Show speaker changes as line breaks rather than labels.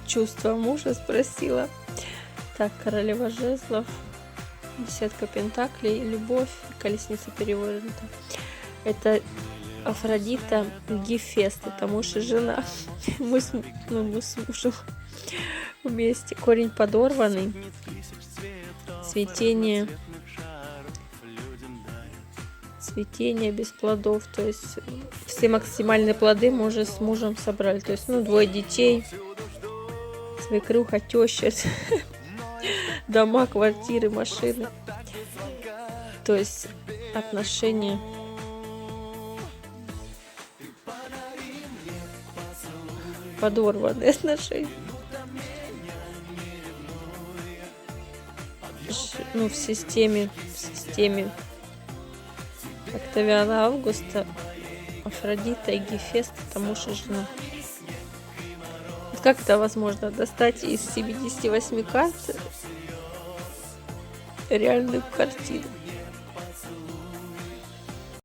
чувства мужа спросила. Так, королева жезлов, десятка пентаклей, любовь, колесница перевернута. Это Афродита, Гефест, это муж и жена. Мы с мужем вместе. Корень подорванный, цветение без плодов, то есть все максимальные плоды мы уже с мужем собрали, то есть, двое детей, свекруха, теща, дома, квартиры, машины, то есть отношения. Подорванные отношения. В системе Октавиана Августа, Афродита и Гефест, это муж и жена. Как это возможно? Достать из 78 карт реальную картину?